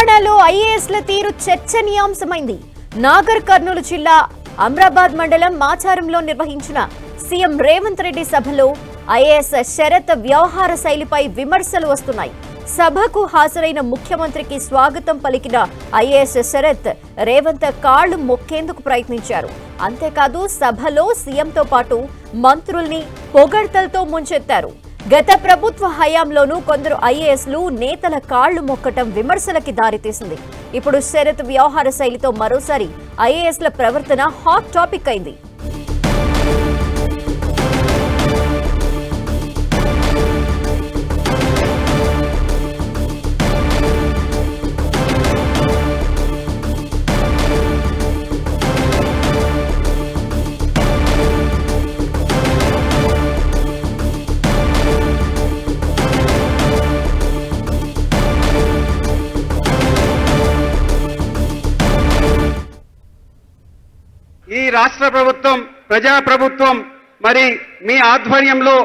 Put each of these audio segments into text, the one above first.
తెలంగాణలో ఐఏఎస్ల తీరు చర్చనీయాంశమైంది. నాగర్ కర్నూలు జిల్లా అమ్రాబాద్ మండలం మాచారంలో నిర్వహించిన సీఎం రేవంత్ రెడ్డి సభలో ఐఏఎస్ శరత్ వ్యవహార శైలిపై విమర్శలు వస్తున్నాయి. సభకు హాజరైన ముఖ్యమంత్రికి స్వాగతం పలికిన ఐఏఎస్ శరత్ రేవంత్ కాళ్లు మొక్కేందుకు ప్రయత్నించారు. అంతేకాదు సభలో సీఎంతో పాటు మంత్రుల్ని పొగడ్తలతో ముంచెత్తారు. గత ప్రభుత్వ హయాంలోనూ కొందరు ఐఏఎస్లు నేతల కాళ్లు మొక్కటం విమర్శలకి దారితీసింది. ఇప్పుడు శరత్ వ్యవహార శైలితో మరోసారి ఐఏఎస్ల ప్రవర్తన హాట్ టాపిక్ అయింది. ఈ రాష్ట్ర ప్రభుత్వం ప్రజా ప్రభుత్వం మరి మీ ఆధ్వర్యంలో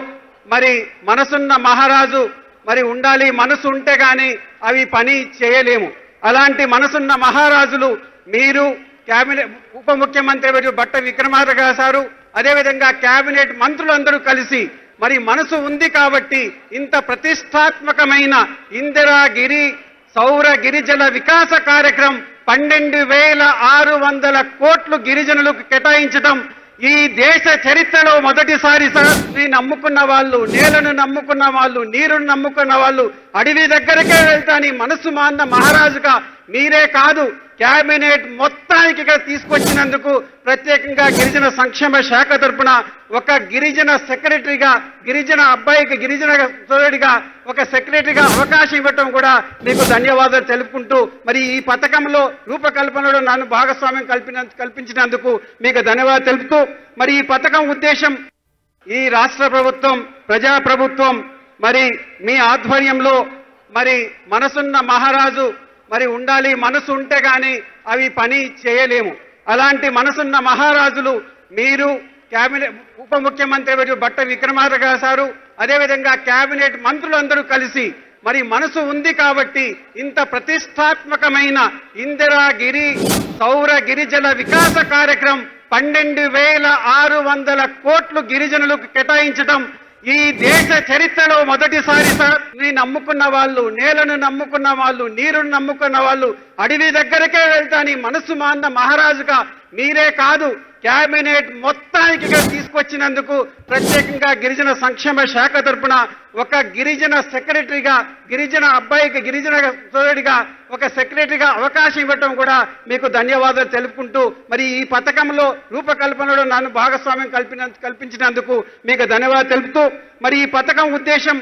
మరి మనసున్న మహారాజు మరి ఉండాలి. మనసు ఉంటే గాని అవి పని చేయలేము. అలాంటి మనసున్న మహారాజులు మీరు కేబినెట్ ఉప ముఖ్యమంత్రి బట్ట విక్రమార్క గారు అదేవిధంగా కేబినెట్ మంత్రులందరూ కలిసి మరి మనసు ఉంది కాబట్టి ఇంత ప్రతిష్టాత్మకమైన ఇందిరాగిరి సౌర గిరిజన వికాస కార్యక్రమం 12,600 కోట్లు గిరిజనులకు కేటాయించడం ఈ దేశ చరిత్రలో మొదటిసారి సార్. నమ్ముకున్న వాళ్ళు, నేలను నమ్ముకున్న వాళ్ళు, నీరును నమ్ముకున్న వాళ్ళు అడవి దగ్గరకే వెళ్తాని మనసు మాన్న మహారాజుగా మీరే కాదు కేబినెట్ మొత్తానికి తీసుకొచ్చినందుకు ప్రత్యేకంగా గిరిజన సంక్షేమ శాఖ తరఫున ఒక గిరిజన సెక్రటరీగా, గిరిజన అబ్బాయికి గిరిజన సోదరుడిగా ఒక సెక్రటరీగా అవకాశం ఇవ్వటం కూడా మీకు ధన్యవాదాలు తెలుపుకుంటూ మరి ఈ పథకంలో రూపకల్పనలో నన్ను భాగస్వామ్యం కల్పించినందుకు మీకు ధన్యవాదాలు తెలుపుతూ మరి ఈ పథకం ఉద్దేశం ఈ రాష్ట్ర ప్రభుత్వం ప్రజా ప్రభుత్వం మరి మీ ఆధ్వర్యంలో మరి మనసున్న మహారాజు మరి ఉండాలి. మనసు ఉంటే గాని అవి పని చేయలేము. అలాంటి మనసున్న మహారాజులు మీరు కేబినెట్ ఉప ముఖ్యమంత్రి బట్ట విక్రమార్క గారు అదేవిధంగా కేబినెట్ మంత్రులందరూ కలిసి మరి మనసు ఉంది కాబట్టి ఇంత ప్రతిష్టాత్మకమైన ఇందిరాగిరి సౌర గిరిజన వికాస కార్యక్రమం 12,600 కోట్లు గిరిజనులకు కేటాయించడం ఈ దేశ చరిత్రలో మొదటిసారి సార్. నమ్ముకున్న వాళ్ళు, నేలను నమ్ముకున్న వాళ్ళు, నీరును నమ్ముకున్న వాళ్ళు అడవి దగ్గరకే వెళ్తాని మనసు మాన్న మహారాజుగా మీరే కాదు కేబినెట్ మొత్తానికి తీసుకొచ్చినందుకు ప్రత్యేకంగా గిరిజన సంక్షేమ శాఖ తరఫున ఒక గిరిజన సెక్రటరీగా, గిరిజన అబ్బాయికి గిరిజన సోదరుడిగా ఒక సెక్రటరీగా అవకాశం ఇవ్వటం కూడా మీకు ధన్యవాదాలు తెలుపుకుంటూ మరి ఈ పథకంలో రూపకల్పనలో నన్ను భాగస్వామ్యం కల్పించినందుకు మీకు ధన్యవాదాలు తెలుపుతూ మరి ఈ పథకం ఉద్దేశం